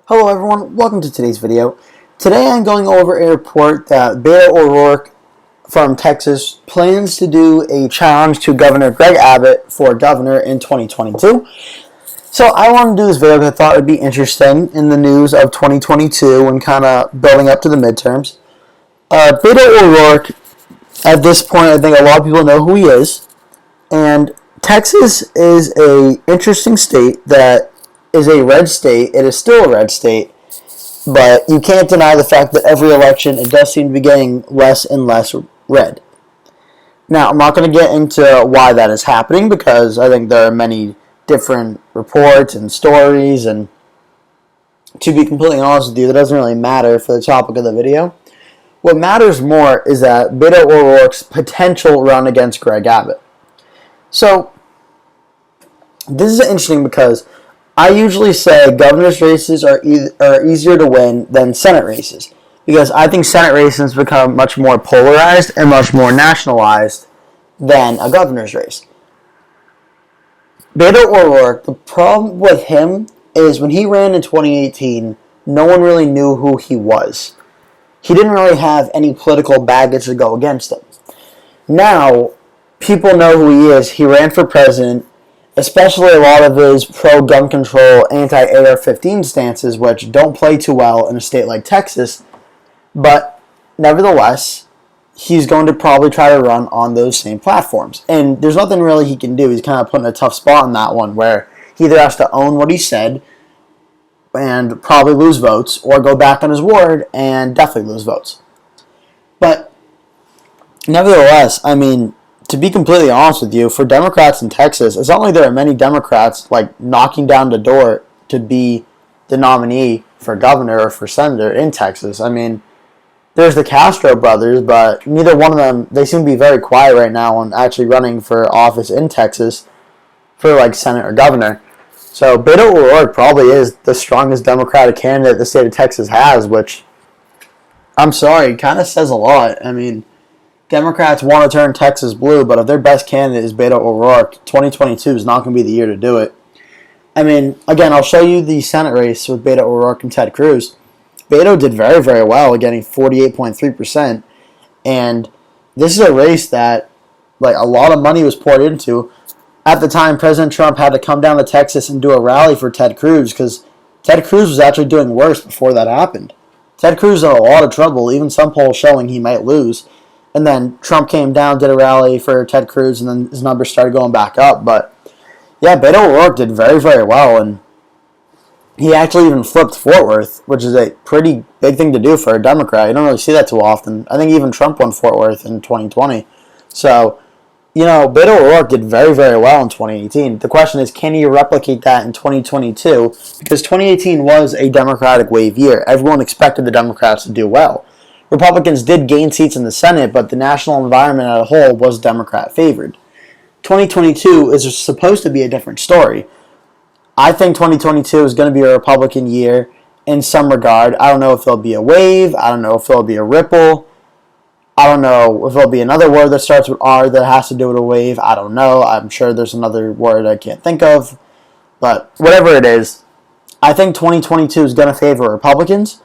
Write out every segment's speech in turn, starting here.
Hello everyone, welcome to today's video. Today I'm going over a report that Beto O'Rourke from Texas plans to do a challenge to Governor Greg Abbott for governor in 2022. So I wanted to do this video because I thought it would be interesting in the news of 2022 and kind of building up to the midterms. Beto O'Rourke, at this point, I think a lot of people know who he is. And Texas is an interesting state that is a red state. It is still a red state, but you can't deny the fact that every election it does seem to be getting less and less red. Now, I'm not going to get into why that is happening because I think there are many different reports and stories, and to be completely honest with you, that doesn't really matter for the topic of the video. What matters more is that Beto O'Rourke's potential run against Greg Abbott. So, this is interesting because I usually say governor's races are easier to win than Senate races because I think Senate races become much more polarized and much more nationalized than a governor's race. Beto O'Rourke, the problem with him is when he ran in 2018, no one really knew who he was. He didn't really have any political baggage to go against him. Now, people know who he is. He ran for president. Especially a lot of his pro-gun control, anti-AR-15 stances, which don't play too well in a state like Texas. But nevertheless, he's going to probably try to run on those same platforms. And there's nothing really he can do. He's kind of put in a tough spot in that one where he either has to own what he said and probably lose votes, or go back on his word and definitely lose votes. But nevertheless, I mean, to be completely honest with you, for Democrats in Texas, it's not like there are many Democrats like knocking down the door to be the nominee for governor or for senator in Texas. I mean, there's the Castro brothers, but neither one of them, they seem to be very quiet right now on actually running for office in Texas for like Senate or governor. So Beto O'Rourke probably is the strongest Democratic candidate the state of Texas has, which, I'm sorry, kind of says a lot. I mean, Democrats want to turn Texas blue, but if their best candidate is Beto O'Rourke, 2022 is not going to be the year to do it. I mean, again, I'll show you the Senate race with Beto O'Rourke and Ted Cruz. Beto did very, very well, getting 48.3%, and this is a race that like a lot of money was poured into. At the time, President Trump had to come down to Texas and do a rally for Ted Cruz because Ted Cruz was actually doing worse before that happened. Ted Cruz is in a lot of trouble, even some polls showing he might lose. And then Trump came down, did a rally for Ted Cruz, and then his numbers started going back up. But, yeah, Beto O'Rourke did very, very well. And he actually even flipped Fort Worth, which is a pretty big thing to do for a Democrat. You don't really see that too often. I think even Trump won Fort Worth in 2020. So, you know, Beto O'Rourke did very, very well in 2018. The question is, can he replicate that in 2022? Because 2018 was a Democratic wave year. Everyone expected the Democrats to do well. Republicans did gain seats in the Senate, but the national environment as a whole was Democrat-favored. 2022 is supposed to be a different story. I think 2022 is going to be a Republican year in some regard. I don't know if there'll be a wave. I don't know if there'll be a ripple. I don't know if there'll be another word that starts with R that has to do with a wave. I don't know. I'm sure there's another word I can't think of. But whatever it is, I think 2022 is going to favor Republicans.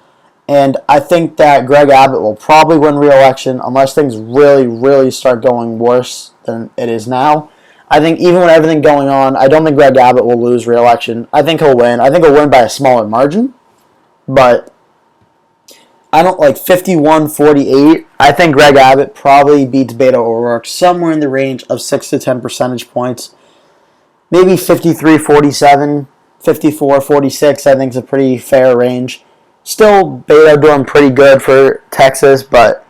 And I think that Greg Abbott will probably win re-election unless things really, really start going worse than it is now. I think even with everything going on, I don't think Greg Abbott will lose re-election. I think he'll win. I think he'll win by a smaller margin. But I don't like 51-48. I think Greg Abbott probably beats Beto O'Rourke somewhere in the range of 6 to 10 percentage points. Maybe 53-47, 54-46, I think is a pretty fair range. Still, Beto doing pretty good for Texas, but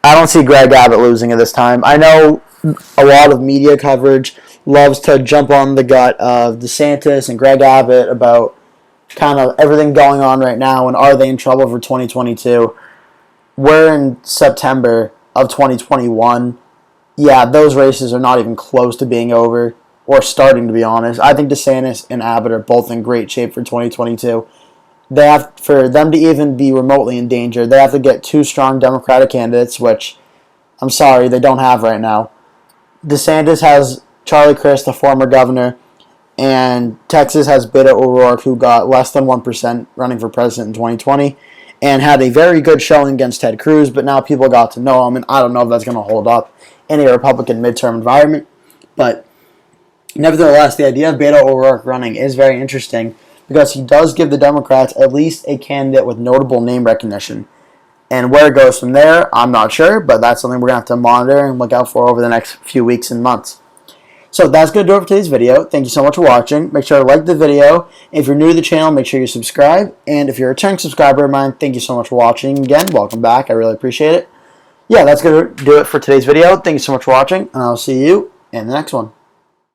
I don't see Greg Abbott losing at this time. I know a lot of media coverage loves to jump on the gut of DeSantis and Greg Abbott about kind of everything going on right now and are they in trouble for 2022. We're in September of 2021. Yeah, those races are not even close to being over or starting, to be honest. I think DeSantis and Abbott are both in great shape for 2022. They have, for them to even be remotely in danger, they have to get two strong Democratic candidates, which I'm sorry, they don't have right now. DeSantis has Charlie Crist, the former governor, And Texas has Beto O'Rourke, who got less than 1% running for president in 2020 and had a very good showing against Ted Cruz, but now people got to know him, and I don't know if that's going to hold up in a Republican midterm environment. But nevertheless, the idea of Beto O'Rourke running is very interesting because he does give the Democrats at least a candidate with notable name recognition. And where it goes from there, I'm not sure, but that's something we're going to have to monitor and look out for over the next few weeks and months. So that's going to do it for today's video. Thank you so much for watching. Make sure to like the video. If you're new to the channel, make sure you subscribe. And if you're a returning subscriber of mine, thank you so much for watching again. Welcome back. I really appreciate it. Yeah, that's going to do it for today's video. Thank you so much for watching, and I'll see you in the next one.